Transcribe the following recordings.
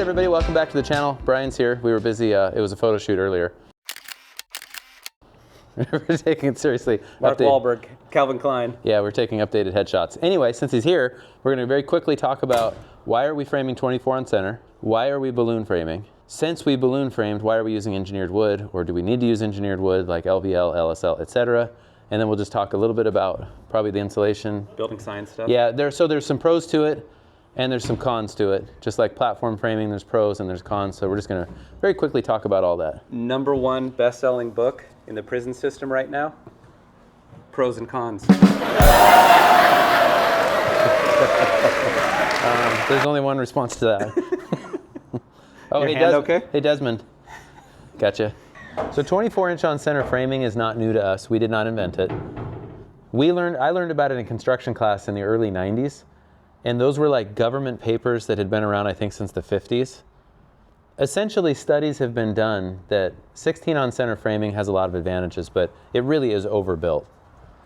right, everybody, welcome back to the channel. Brian's here. We were busy. It was a photo shoot earlier. We're taking it seriously. Mark Wahlberg, Calvin Klein. Yeah, we're taking updated headshots. Anyway, since he's here, we're going to very quickly talk about why are we framing 24 on center? Why are we balloon framing? Since we balloon framed, why are we using engineered wood? Or do we need to use engineered wood like LVL, LSL, etc.? And then we'll just talk a little bit about probably the insulation. Building science stuff. Yeah, there's some pros to it and there's some cons to it. Just like platform framing, there's pros and there's cons. So we're just going to very quickly talk about all that. #1 best-selling book in the prison system right now. Pros and cons. There's only one response to that. Oh, Your hand okay? Hey, Desmond. Gotcha. So 24-inch on center framing is not new to us. We did not invent it. I learned about it in construction class in the early 90s. And those were like government papers that had been around, I think, since the 50s. Essentially, studies have been done that 16 on center framing has a lot of advantages, but it really is overbuilt.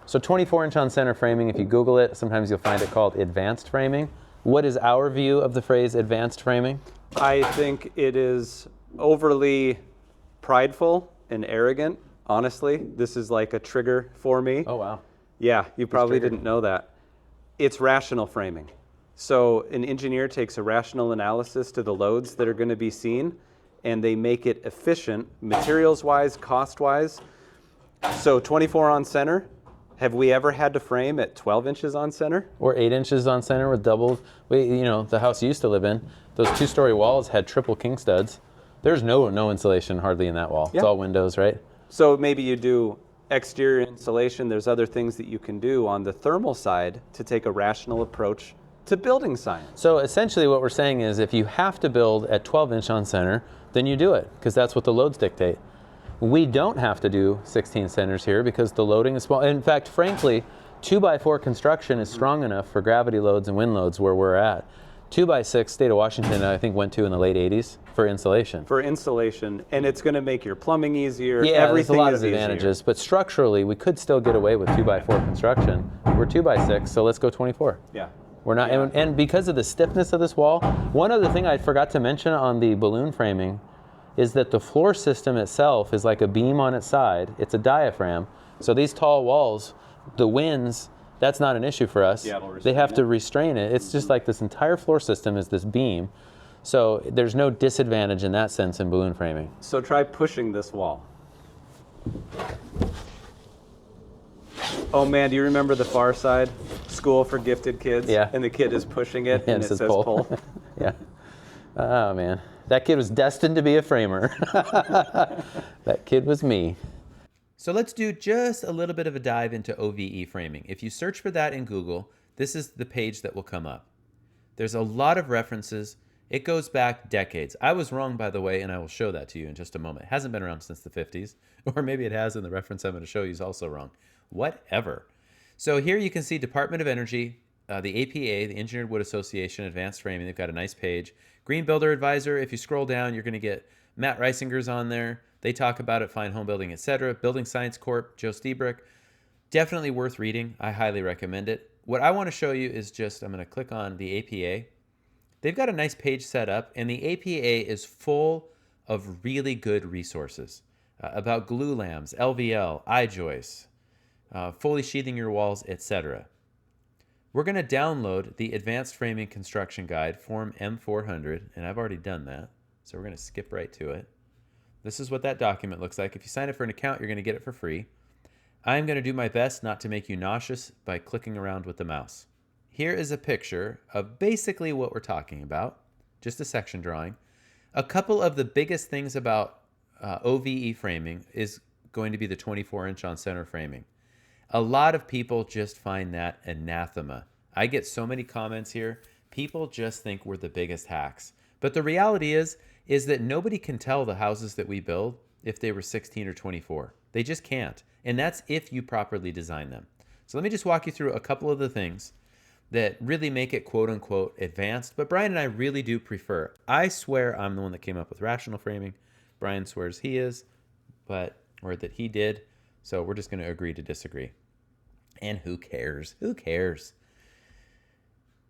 So 24-inch on center framing, if you Google it, sometimes you'll find it called advanced framing. What is our view of the phrase advanced framing? I think it is overly prideful and arrogant. Honestly, this is like a trigger for me. Oh, wow. Yeah, you probably didn't know that. It's rational framing. So an engineer takes a rational analysis to the loads that are going to be seen, and they make it efficient, materials-wise, cost-wise. So 24 on center, have we ever had to frame at 12 inches on center? Or 8 inches on center with double, the house you used to live in, those 2-story walls had triple king studs. There's no insulation hardly in that wall. Yeah. It's all windows, right? So maybe you do exterior insulation. There's other things that you can do on the thermal side to take a rational approach to building science. So essentially what we're saying is if you have to build at 12-inch on center, then you do it, because that's what the loads dictate. We don't have to do 16 centers here because the loading is small. In fact, frankly, 2x4 construction is strong enough for gravity loads and wind loads where we're at. 2x6, state of Washington, I think went to in the late 80s for insulation. For insulation, and it's going to make your plumbing easier. Yeah, everything there's a lot is of advantages, easier. But structurally, we could still get away with 2x4 construction. We're 2x6, so let's go 24. Yeah. We're not, Yeah. and because of the stiffness of this wall, one other thing I forgot to mention on the balloon framing is that the floor system itself is like a beam on its side. It's a diaphragm. So these tall walls, the winds, that's not an issue for us. Yeah, they have to restrain it. It's just like this entire floor system is this beam. So there's no disadvantage in that sense in balloon framing. So try pushing this wall. Oh man, do you remember the Far Side? School for Gifted Kids? Yeah. And the kid is pushing it Yeah, and it says pull. Yeah. Oh man, that kid was destined to be a framer. That kid was me. So let's do just a little bit of a dive into OVE framing. If you search for that in Google, this is the page that will come up. There's a lot of references. It goes back decades. I was wrong, by the way, and I will show that to you in just a moment. It hasn't been around since the 50s, or maybe it has, and the reference I'm going to show you is also wrong. Whatever. So here you can see Department of Energy, the APA, the Engineered Wood Association, Advanced Framing. They've got a nice page. Green Builder Advisor, if you scroll down, you're going to get Matt Reisinger's on there. They talk about it, Fine Home Building, etc. Building Science Corp, Joe Stebrick. Definitely worth reading. I highly recommend it. What I want to show you is just, I'm going to click on the APA. They've got a nice page set up, and the APA is full of really good resources about glue lambs, LVL, I-joists, fully sheathing your walls, etc. We're going to download the Advanced Framing Construction Guide, Form M400, and I've already done that, so we're going to skip right to it. This is what that document looks like. If you sign up for an account, you're going to get it for free. I'm going to do my best not to make you nauseous by clicking around with the mouse. Here is a picture of basically what we're talking about, just a section drawing. A couple of the biggest things about OVE framing is going to be the 24-inch on center framing. A lot of people just find that anathema. I get so many comments here. People just think we're the biggest hacks. But the reality is that nobody can tell the houses that we build if they were 16 or 24. They just can't. And that's if you properly design them. So let me just walk you through a couple of the things that really make it quote unquote advanced. But Brian and I really do prefer. I swear I'm the one that came up with rational framing. Brian swears he is, or that he did. So we're just going to agree to disagree. And who cares? Who cares?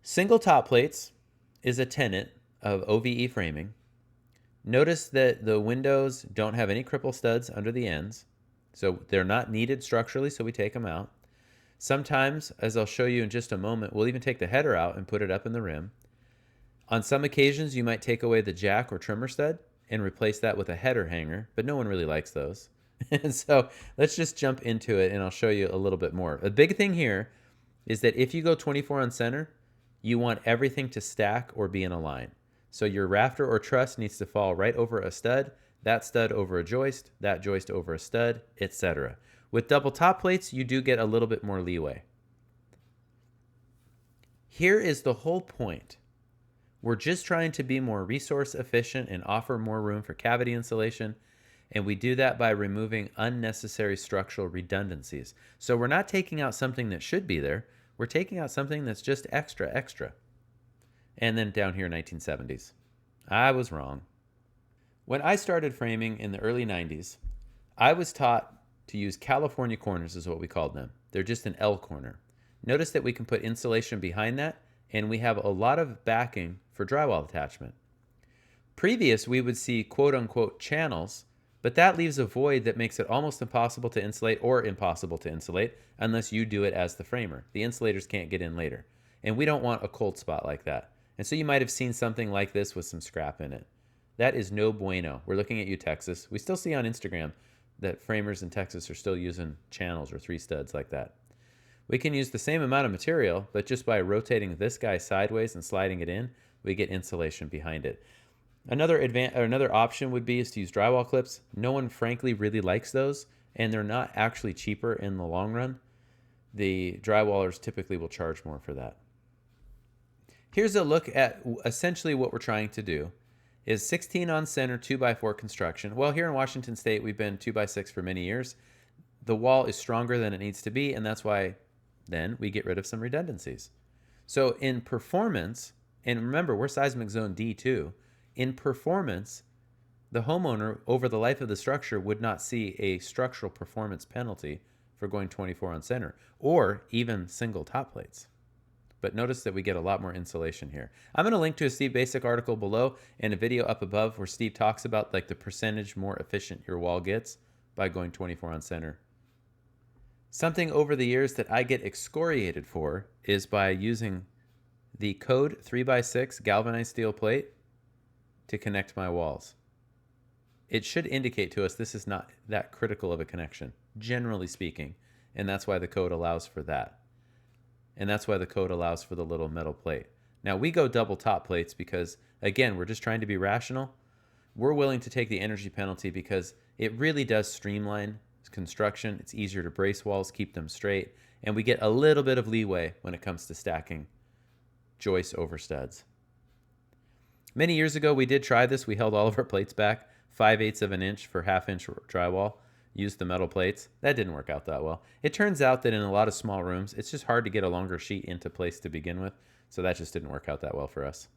Single top plates is a tenet of OVE framing. Notice that the windows don't have any cripple studs under the ends, so they're not needed structurally, so we take them out. Sometimes, as I'll show you in just a moment, we'll even take the header out and put it up in the rim. On some occasions, you might take away the jack or trimmer stud and replace that with a header hanger, but no one really likes those. And so let's just jump into it and I'll show you a little bit more. A big thing here is that if you go 24 on center, you want everything to stack or be in a line. So your rafter or truss needs to fall right over a stud, that stud over a joist, that joist over a stud, etc. With double top plates, you do get a little bit more leeway. Here is the whole point. We're just trying to be more resource efficient and offer more room for cavity insulation, and we do that by removing unnecessary structural redundancies. So we're not taking out something that should be there, we're taking out something that's just extra. And then down here, 1970s. I was wrong. When I started framing in the early 90s, I was taught to use California corners is what we called them. They're just an L corner. Notice that we can put insulation behind that, and we have a lot of backing for drywall attachment. Previous, we would see quote-unquote channels, but that leaves a void that makes it almost impossible to insulate or impossible to insulate unless you do it as the framer. The insulators can't get in later. And we don't want a cold spot like that. And so you might have seen something like this with some scrap in it. That is no bueno. We're looking at you, Texas. We still see on Instagram that framers in Texas are still using channels or 3 studs like that. We can use the same amount of material, but just by rotating this guy sideways and sliding it in, we get insulation behind it. Another option would be is to use drywall clips. No one frankly really likes those, and they're not actually cheaper in the long run. The drywallers typically will charge more for that. Here's a look at essentially what we're trying to do is 16 on center 2x4 construction. Well, here in Washington State, we've been 2x6 for many years. The wall is stronger than it needs to be, and that's why then we get rid of some redundancies. So in performance, and remember, we're seismic zone D2, in performance, the homeowner over the life of the structure would not see a structural performance penalty for going 24 on center or even single top plates. But notice that we get a lot more insulation here. I'm going to link to a Steve Basic article below and a video up above where Steve talks about like the percentage more efficient your wall gets by going 24 on center. Something over the years that I get excoriated for is by using the code 3x6 galvanized steel plate to connect my walls. It should indicate to us this is not that critical of a connection, generally speaking, and that's why the code allows for that. And that's why the code allows for the little metal plate. Now, we go double top plates because, again, we're just trying to be rational. We're willing to take the energy penalty because it really does streamline construction. It's easier to brace walls, keep them straight, and we get a little bit of leeway when it comes to stacking joists over studs. Many years ago, we did try this. We held all of our plates back 5/8 of an inch for 1/2 inch drywall, used the metal plates. That didn't work out that well. It turns out that in a lot of small rooms, it's just hard to get a longer sheet into place to begin with, so that just didn't work out that well for us.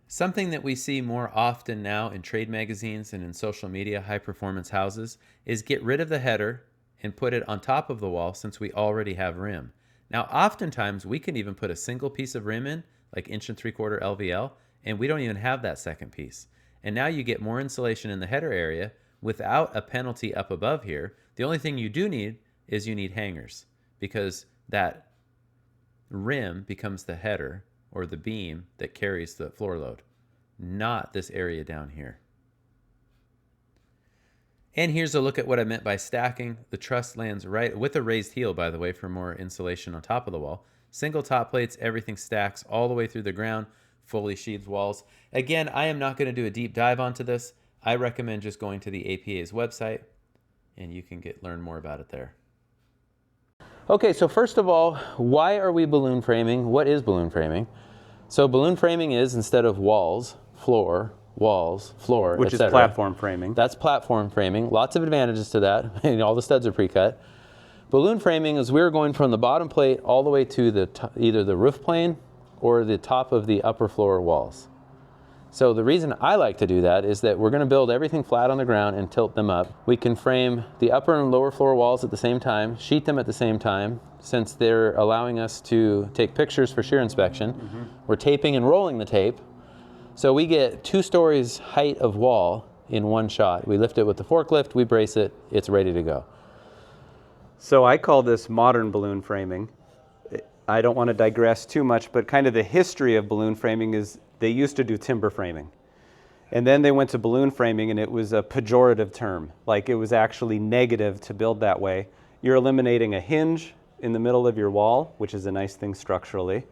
Something that we see more often now in trade magazines and in social media high-performance houses is get rid of the header and put it on top of the wall since we already have rim. Now, oftentimes, we can even put a single piece of rim in, like 1 3/4 LVL, and we don't even have that second piece. And now you get more insulation in the header area without a penalty up above here. The only thing you do need is you need hangers because that rim becomes the header or the beam that carries the floor load, not this area down here. And here's a look at what I meant by stacking. The truss lands right with a raised heel, by the way, for more insulation on top of the wall. Single top plates, everything stacks all the way through the ground, fully sheathed walls. Again, I am not going to do a deep dive onto this. I recommend just going to the APA's website and you can learn more about it there. Okay, so first of all, why are we balloon framing? What is balloon framing? So balloon framing is instead of walls, floor, walls, floor, which is platform framing. That's platform framing. Lots of advantages to that. All the studs are pre-cut. Balloon framing is we're going from the bottom plate all the way to either the roof plane or the top of the upper floor walls. So the reason I like to do that is that we're going to build everything flat on the ground and tilt them up. We can frame the upper and lower floor walls at the same time, sheet them at the same time, since they're allowing us to take pictures for shear inspection. We're taping and rolling the tape. So we get 2 stories height of wall in one shot. We lift it with the forklift, we brace it, it's ready to go. So I call this modern balloon framing. I don't want to digress too much, but kind of the history of balloon framing is they used to do timber framing. And then they went to balloon framing, and it was a pejorative term. Like, it was actually negative to build that way. You're eliminating a hinge in the middle of your wall, which is a nice thing structurally.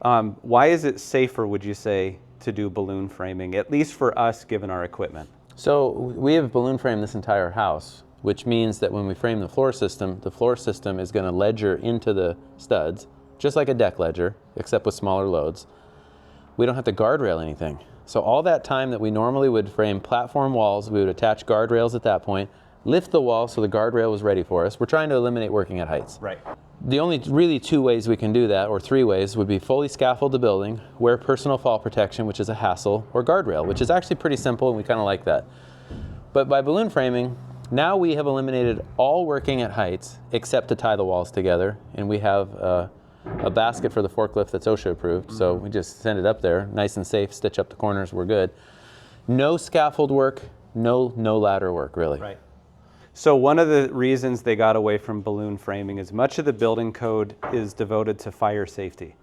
Why is it safer, would you say, to do balloon framing, at least for us, given our equipment? So we have balloon framed this entire house, which means that when we frame the floor system is going to ledger into the studs, just like a deck ledger, except with smaller loads. We don't have to guardrail anything. So all that time that we normally would frame platform walls, we would attach guardrails at that point, lift the wall so the guardrail was ready for us. We're trying to eliminate working at heights. Right. The only really 2 ways we can do that, or 3 ways, would be fully scaffold the building, wear personal fall protection, which is a hassle, or guardrail, which is actually pretty simple, and we kind of like that. But by balloon framing, now we have eliminated all working at heights except to tie the walls together, and we have a basket for the forklift that's OSHA approved, so we just send it up there, nice and safe, stitch up the corners, we're good. No scaffold work, no ladder work, really. Right. So one of the reasons they got away from balloon framing is much of the building code is devoted to fire safety.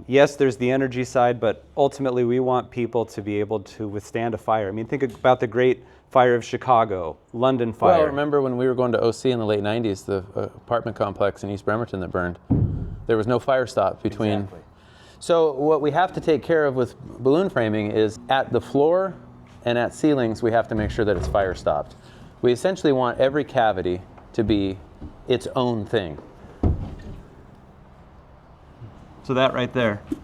Yes, there's the energy side, but ultimately we want people to be able to withstand a fire. I mean, think about the Great Fire of Chicago, London fire. Well, remember when we were going to OC in the late 90s, the apartment complex in East Bremerton that burned? There was no fire stop between. Exactly. So what we have to take care of with balloon framing is at the floor and at ceilings, we have to make sure that it's fire stopped. We essentially want every cavity to be its own thing. So that right there. Do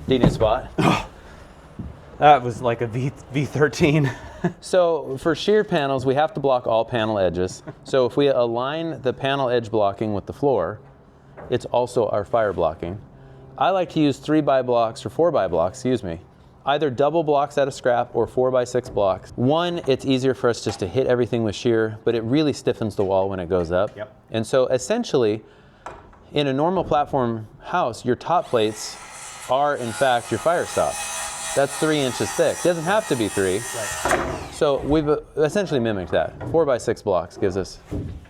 you need a spot? That was like a V13. So for shear panels, we have to block all panel edges. So if we align the panel edge blocking with the floor, it's also our fire blocking. I like to use 3x blocks or 4x blocks, excuse me. Either double blocks out of scrap or 4x6 blocks. One, it's easier for us just to hit everything with shear, but it really stiffens the wall when it goes up. Yep. And so essentially, in a normal platform house, your top plates are in fact your fire stop. That's 3 inches thick. It doesn't have to be 3. Right. So we've essentially mimicked that. 4x6 blocks gives us.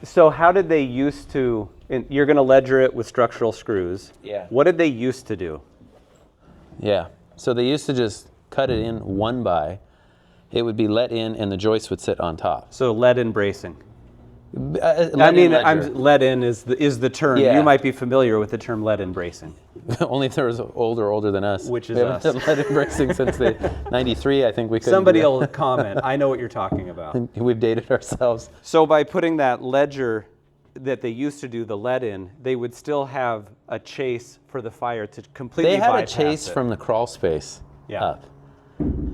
So how did they used to, you're going to ledger it with structural screws. Yeah. What did they used to do? Yeah. So they used to just cut it in 1x. It would be let in and the joist would sit on top. So lead-in bracing. Ledger. Lead-in is the term. Yeah. You might be familiar with the term lead-in bracing. Only if there was older than us. Which is we haven't us. had lead bracing since the 93, I think we couldn't. Somebody will comment. I know what you're talking about. We've dated ourselves. So by putting that ledger that they used to do the lead in, they would still have a chase for the fire to completely They had a bypass chase it. from the crawl space Yeah. up.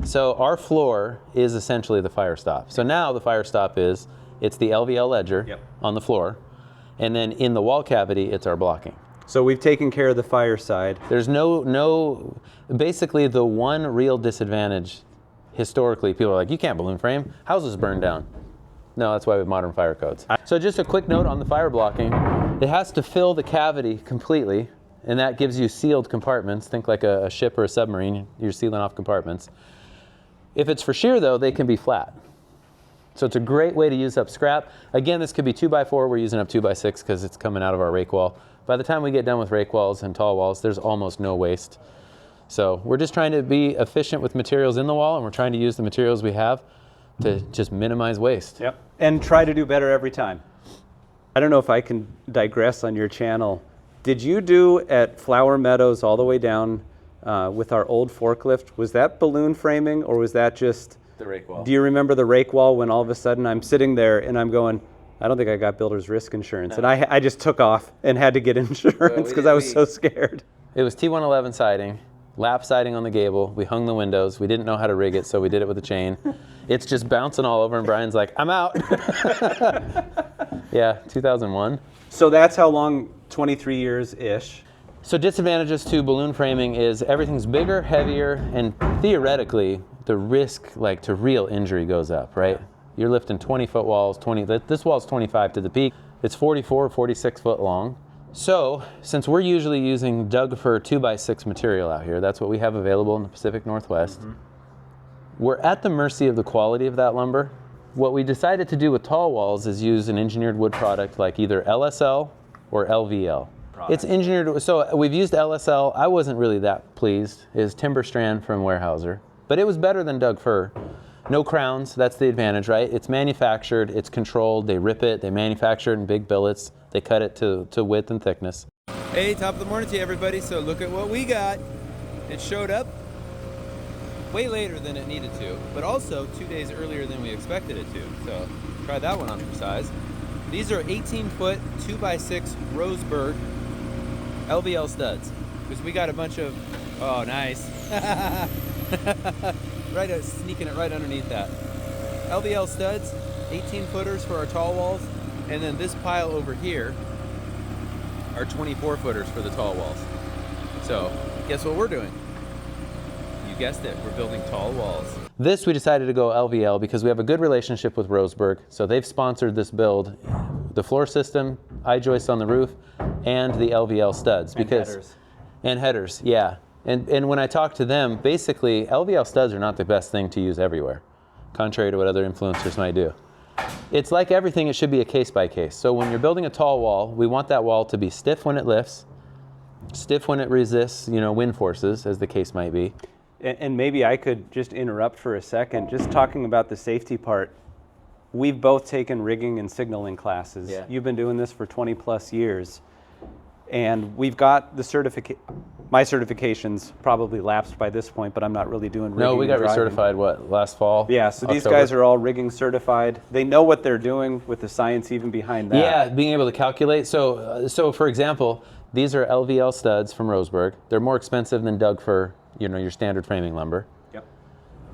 So our floor is essentially the fire stop. So now the fire stop is, it's the LVL ledger Yep. on the floor, and then in the wall cavity, it's our blocking. So we've taken care of the fire side. There's basically the one real disadvantage, historically, people are like, you can't balloon frame, houses burn down. No, that's why we have modern fire codes. So just a quick note on the fire blocking. It has to fill the cavity completely, and that gives you sealed compartments. Think like a ship or a submarine, you're sealing off compartments. If it's for shear though, they can be flat. So it's a great way to use up scrap. Again, this could be 2x4, we're using up 2x6 because it's coming out of our rake wall. By the time we get done with rake walls and tall walls, there's almost no waste. So we're just trying to be efficient with materials in the wall, and we're trying to use the materials we have to just minimize waste. Yep. And try to do better every time. I don't know if I can digress on your channel. Did you do at Flower Meadows all the way down with our old forklift, was that balloon framing or was that just The rake wall. Do you remember the rake wall when all of a sudden I'm sitting there and I'm going, I don't think I got builder's risk insurance. No. And I just took off and had to get insurance because I was so scared. It was T111 siding, lap siding on the gable. We hung the windows. We didn't know how to rig it, so we did it with a chain. It's just bouncing all over, and Brian's like, I'm out. Yeah, 2001. So that's how long, 23 years-ish. So disadvantages to balloon framing is everything's bigger, heavier, and theoretically the risk like to real injury goes up, right? You're lifting 20-foot walls, this wall's 25 to the peak. It's 44, 46 foot long. So since we're usually using Doug fir 2x6 material out here, that's what we have available in the Pacific Northwest. We're at the mercy of the quality of that lumber. What we decided to do with tall walls is use an engineered wood product like either LSL or LVL. It's engineered, so we've used LSL. I wasn't really that pleased. It's timber strand from Weyerhaeuser, but it was better than Doug fir. No crowns, that's the advantage, right? It's manufactured, it's controlled, they rip it, they manufacture it in big billets, they cut it to width and thickness. Hey, top of the morning to you, everybody. So look at what we got. It showed up way later than it needed to, but also 2 days earlier than we expected it to. So try that one on for size. These are 18-foot 2x6 Roseburg LVL studs, because we got a bunch of, oh nice, right, sneaking it right underneath that. LVL studs, 18 footers for our tall walls, and then this pile over here are 24 footers for the tall walls. So guess what we're doing? You guessed it, we're building tall walls. This we decided to go LVL because we have a good relationship with Roseburg, so they've sponsored this build, the floor system, I-joists on the roof, and the LVL studs. And headers, yeah. And when I talk to them, basically LVL studs are not the best thing to use everywhere, contrary to what other influencers might do. It's like everything, it should be a case by case. So when you're building a tall wall, we want that wall to be stiff when it lifts, stiff when it resists, wind forces, as the case might be. And maybe I could just interrupt for a second, just talking about the safety part. We've both taken rigging and signaling classes. Yeah. You've been doing this for 20 plus years. And we've got the my certification's probably lapsed by this point, but I'm not really doing rigging. No, we got recertified, last fall? Yeah, so October. These guys are all rigging certified. They know what they're doing with the science even behind that. Yeah, being able to calculate. So for example, these are LVL studs from Roseburg. They're more expensive than Doug fir, your standard framing lumber. Yep.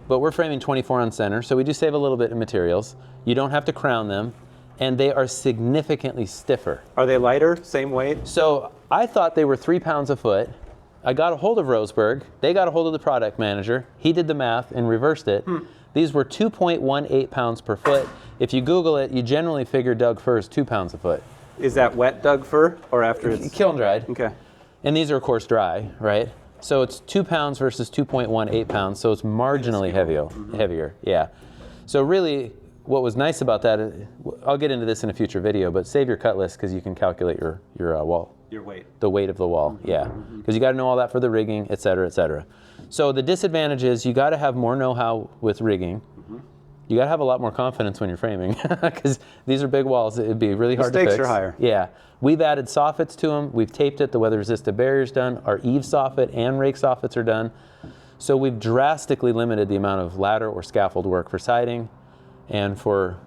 But we're framing 24 on center, so we do save a little bit in materials. You don't have to crown them, and they are significantly stiffer. Are they lighter, same weight? So I thought they were 3 pounds a foot. I got a hold of Roseburg. They got a hold of the product manager. He did the math and reversed it. These were 2.18 pounds per foot. If you Google it, you generally figure Doug fir is 2 pounds a foot. Is that wet Doug fir or after it's kiln dried? Okay. And these are of course dry, right? So it's 2 pounds versus 2.18 pounds. So it's marginally heavier. Yeah. So really, what was nice about that, I'll get into this in a future video, but save your cut list because you can calculate your wall. Your weight. The weight of the wall, yeah. Because you got to know all that for the rigging, et cetera, et cetera. So the disadvantage is you got to have more know-how with rigging. You got to have a lot more confidence when you're framing because these are big walls. It'd be really hard to fix. The stakes are higher. Yeah. We've added soffits to them. We've taped it. The weather-resistant barrier's done. Our eave soffit and rake soffits are done. So we've drastically limited the amount of ladder or scaffold work for siding and for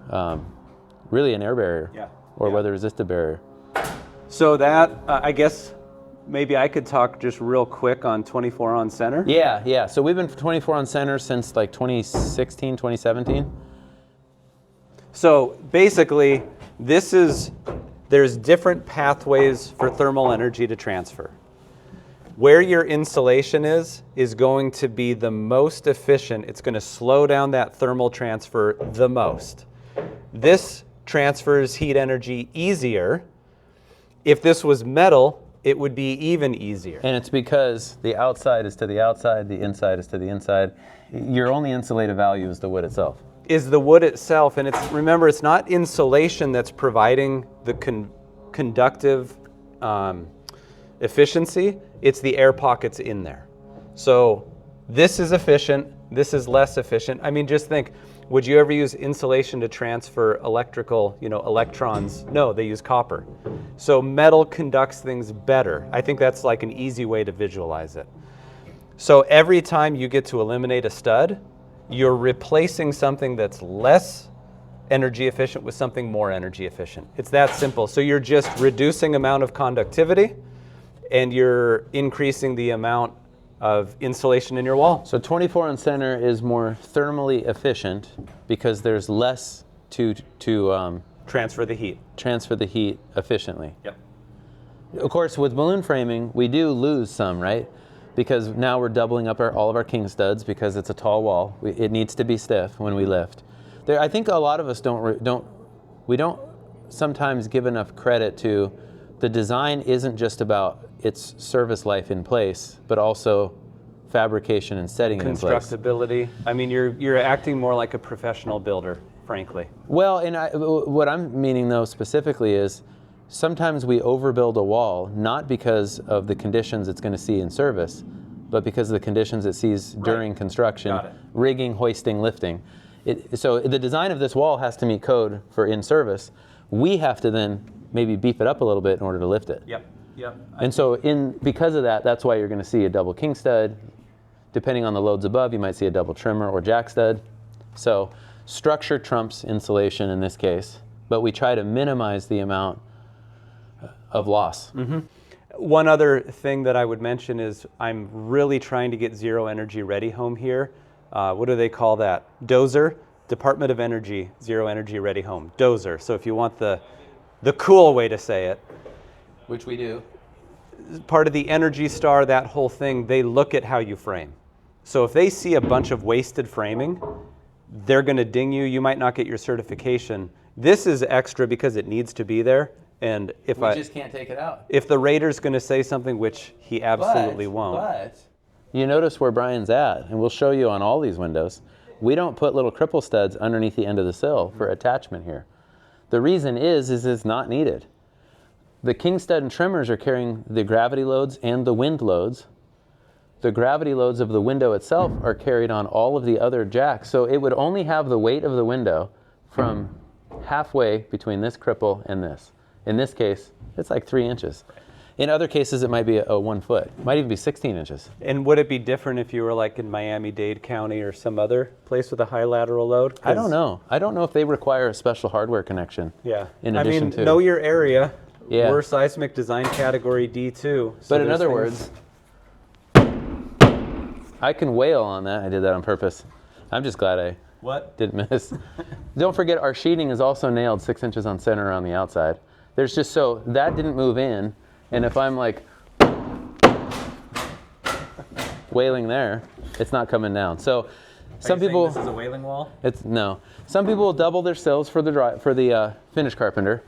really an air barrier or weather-resistant barrier. So that, I guess, maybe I could talk just real quick on 24 on center. Yeah. So we've been 24 on center since like 2016, 2017. So basically, there's different pathways for thermal energy to transfer. Where your insulation is going to be the most efficient. It's going to slow down that thermal transfer the most. This transfers heat energy easier. If this was metal, it would be even easier. And it's because the outside is to the outside, the inside is to the inside. Your only insulative value is the wood itself. Is the wood itself, and remember, it's not insulation that's providing the conductive efficiency, it's the air pockets in there. So this is efficient, this is less efficient. I mean, just think, would you ever use insulation to transfer electrical, electrons? No, they use copper. So metal conducts things better. I think that's like an easy way to visualize it. So every time you get to eliminate a stud, you're replacing something that's less energy efficient with something more energy efficient. It's that simple. So you're just reducing amount of conductivity and you're increasing the amount of insulation in your wall. So 24 on center is more thermally efficient because there's less to transfer the heat. Transfer the heat efficiently. Yep. Of course, with balloon framing, we do lose some, right? Because now we're doubling up all of our king studs because it's a tall wall. It needs to be stiff when we lift. I think a lot of us don't sometimes give enough credit to the design isn't just about its service life in place, but also fabrication and setting it in place. Constructability. I mean, you're acting more like a professional builder, frankly. Well, and what I'm meaning though specifically is sometimes we overbuild a wall, not because of the conditions it's going to see in service, but because of the conditions it sees during construction, rigging, hoisting, lifting. So the design of this wall has to meet code for in service. We have to then maybe beef it up a little bit in order to lift it. Yep. And so because of that, that's why you're going to see a double king stud. Depending on the loads above, you might see a double trimmer or jack stud. So structure trumps insulation in this case, but we try to minimize the amount of loss. Mm-hmm. One other thing that I would mention is I'm really trying to get zero energy ready home here. What do they call that? Dozer, Department of Energy, Zero Energy Ready Home. Dozer. So if you want the cool way to say it. Which we do. Part of the Energy Star, that whole thing, they look at how you frame. So if they see a bunch of wasted framing, they're going to ding you. You might not get your certification. This is extra because it needs to be there. And if we just can't take it out. If the rater's going to say something, which he absolutely won't. But you notice where Bryan's at, and we'll show you on all these windows. We don't put little cripple studs underneath the end of the sill for attachment here. The reason is it's not needed. The king stud and trimmers are carrying the gravity loads and the wind loads. The gravity loads of the window itself are carried on all of the other jacks. So it would only have the weight of the window from halfway between this cripple and this. In this case, it's like 3 inches. In other cases, it might be a 1 foot. It might even be 16 inches. And would it be different if you were like in Miami-Dade County or some other place with a high lateral load? I don't know. I don't know if they require a special hardware connection. Yeah. In addition to know your area. Yeah. We're seismic design category D2. So but in other words, I can wail on that. I did that on purpose. I'm just glad I didn't miss. Don't forget our sheeting is also nailed 6 inches on center on the outside. There's just so that didn't move in. And if I'm like wailing there, it's not coming down. So some people. This is a wailing wall? No. Some people will double their sills for the finish carpenter.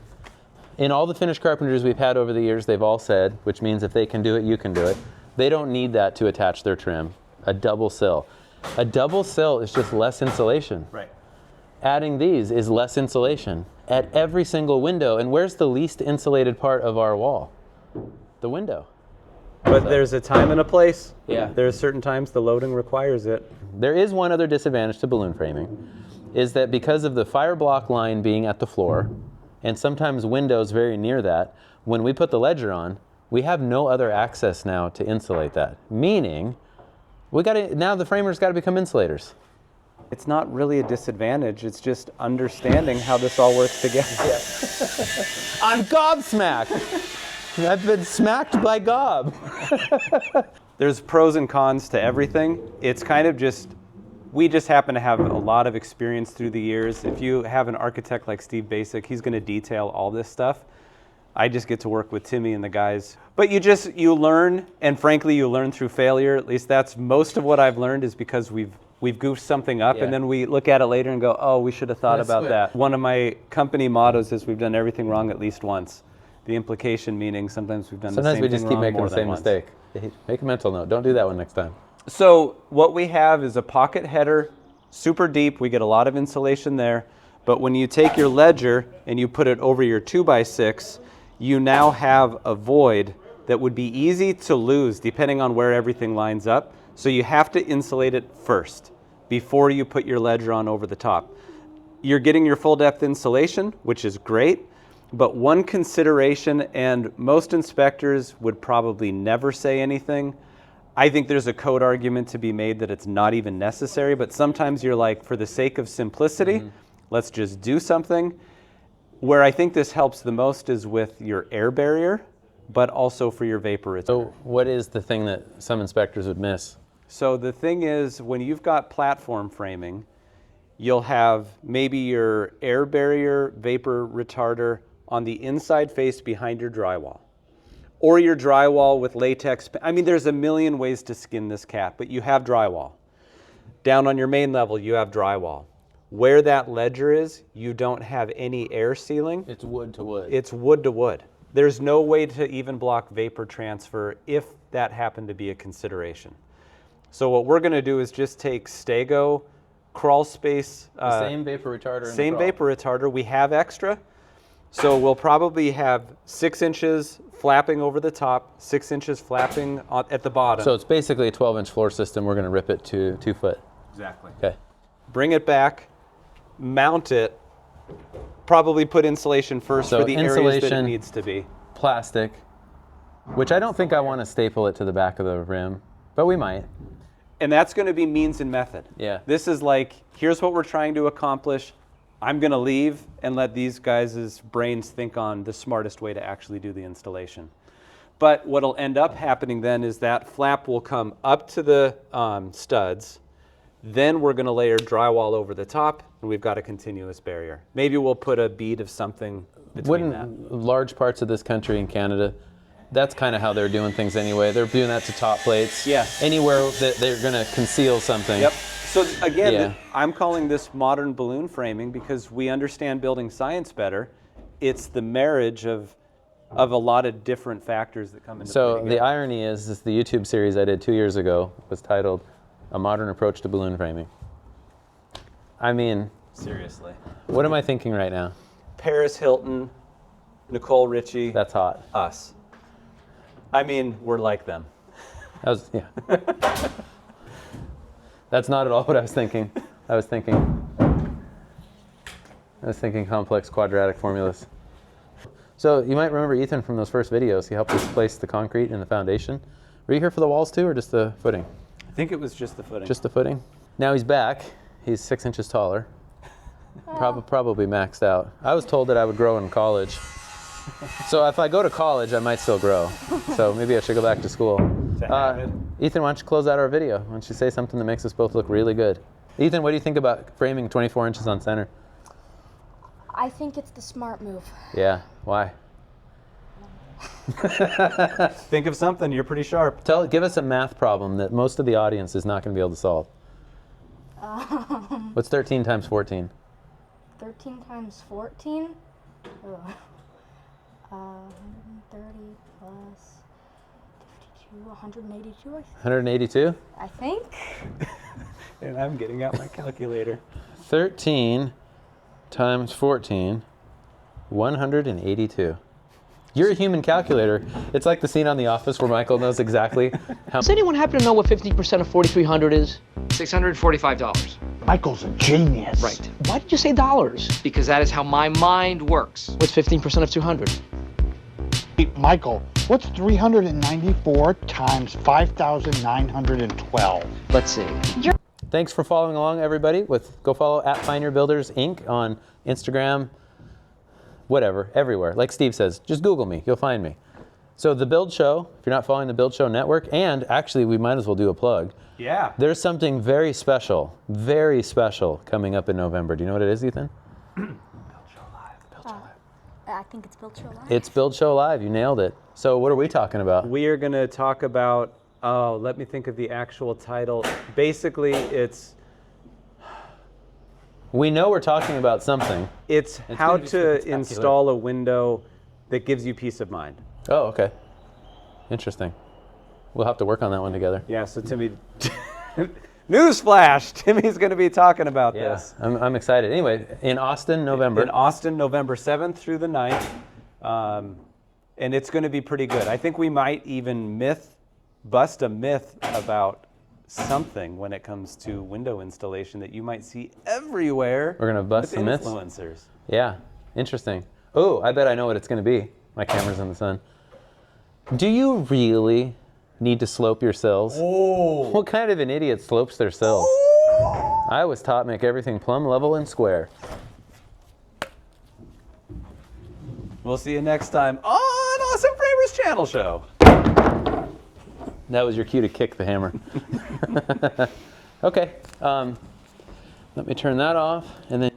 In all the finish carpenters we've had over the years, they've all said, which means if they can do it, you can do it. They don't need that to attach their trim. A double sill. A double sill is just less insulation. Right. Adding these is less insulation at every single window. And where's the least insulated part of our wall? The window. But there's a time and a place. Yeah. There's certain times the loading requires it. There is one other disadvantage to balloon framing, is that because of the fire block line being at the floor, and sometimes windows very near that, when we put the ledger on, we have no other access now to insulate that. Meaning, now the framers got to become insulators. It's not really a disadvantage. It's just understanding how this all works together. Yeah. I'm gobsmacked. I've been smacked by gob. There's pros and cons to everything. It's kind of we just happen to have a lot of experience through the years. If you have an architect like Steve Basic, he's going to detail all this stuff. I just get to work with Timmy and the guys. But you learn, and frankly, you learn through failure. At least that's most of what I've learned is because we've goofed something up, and then we look at it later and go, oh, we should have thought about that. One of my company mottos is we've done everything wrong at least once. The implication meaning sometimes we've done the same thing wrong more than once. Sometimes we just keep making the same mistake. Make a mental note. Don't do that one next time. So what we have is a pocket header, super deep. We get a lot of insulation there. But when you take your ledger and you put it over your 2x6, you now have a void that would be easy to lose depending on where everything lines up. So you have to insulate it first before you put your ledger on over the top. You're getting your full depth insulation, which is great. But one consideration, and most inspectors would probably never say anything, I think there's a code argument to be made that it's not even necessary, but sometimes you're like, for the sake of simplicity, let's just do something. Where I think this helps the most is with your air barrier, but also for your vapor return. So what is the thing that some inspectors would miss? So the thing is, when you've got platform framing, you'll have maybe your air barrier, vapor retarder on the inside face behind your drywall. or your drywall with latex. I mean, there's a million ways to skin this cat, but you have drywall. Down on your main level, you have drywall. Where that ledger is, you don't have any air sealing. It's wood to wood. It's wood to wood. There's no way to even block vapor transfer if that happened to be a consideration. So what we're going to do is just take Stego, crawl space. Same vapor retarder. Same vapor retarder. We have extra. So we'll probably have 6 inches flapping over the top, 6 inches flapping at the bottom. So it's basically a 12-inch floor system. We're going to rip it to 2 foot. Exactly. Okay. Bring it back, mount it, probably put insulation first So for the areas that it insulation, needs to be. Plastic, which I don't think I want to staple it to the back of the rim, but we might. And that's going to be means and method. Yeah. This is like, here's what we're trying to accomplish. I'm going to leave and let these guys' brains think on the smartest way to actually do the installation. But what'll end up happening then is that flap will come up to the studs. Then we're going to layer drywall over the top, and we've got a continuous barrier. Maybe we'll put a bead of something between that. Large parts of this country in Canada, that's kind of how they're doing things anyway. They're doing that to top plates. Yes. Anywhere that they're going to conceal something. Yep. So again, Yeah. I'm calling this modern balloon framing because we understand building science better. It's the marriage of a lot of different factors that come into play. So together. the irony is the YouTube series I did 2 years ago was titled A Modern Approach to Balloon Framing. I mean, Seriously. what am I thinking right now? Paris Hilton, Nicole Richie, That's hot. us. I mean, we're like them. That was, yeah. That's not at all what I was thinking. I was thinking complex quadratic formulas. So you might remember Ethan from those first videos. He helped us place the concrete in the foundation. Were you here for the walls too, or just the footing? I think it was just the footing. Just the footing. Now he's back. He's 6 inches taller. Probably maxed out. I was told that I would grow in college. So if I go to college, I might still grow. So maybe I should go back to school. Ethan, why don't you close out our video? Why don't you say something that makes us both look really good? Ethan, what do you think about framing 24 inches on center? I think it's the smart move. Yeah, why? Think of something, you're pretty sharp. Give us a math problem that most of the audience is not going to be able to solve. What's 13 times 14? 13 times 14? Ugh. 130 plus 52, 182, 182? I think. And I'm getting out my calculator. 13 times 14, 182. You're a human calculator. It's like the scene on The Office where Michael knows exactly how. Does anyone happen to know what 50% of 4,300 is? $645. Michael's a genius. Right. Why did you say dollars? Because that is how my mind works. What's 15% of 200? Hey, Michael, what's 394 times 5,912? Let's see. Thanks for following along, everybody. Go follow @PioneerBuilders Inc. on Instagram, whatever, everywhere. Like Steve says, just Google me. You'll find me. So the Build Show, if you're not following the Build Show Network, and actually we might as well do a plug. Yeah. There's something very special coming up in November. Do you know what it is, Ethan? I think it's Build Show Live. It's Build Show Live. You nailed it. So what are we talking about? We are going to talk about, let me think of the actual title. Basically, We know we're talking about something. it's how gonna be to spectacular. install a window that gives you peace of mind. Oh, okay. Interesting. We'll have to work on that one together. Yeah, so Timmy, newsflash, Timmy's going to be talking about this. I'm excited. Anyway, in Austin, November. In Austin, November 7th through the 9th. And it's going to be pretty good. I think we might even bust a myth about something when it comes to window installation that you might see everywhere. We're gonna bust with some myths? influencers. Yeah, interesting. Oh, I bet I know what it's going to be. My camera's in the sun. Do you really need to slope your sills? Oh. What kind of an idiot slopes their sills? I was taught make everything plumb, level, and square. We'll see you next time on Awesome Framers Channel Show. That was your cue to kick the hammer. Okay, let me turn that off, and then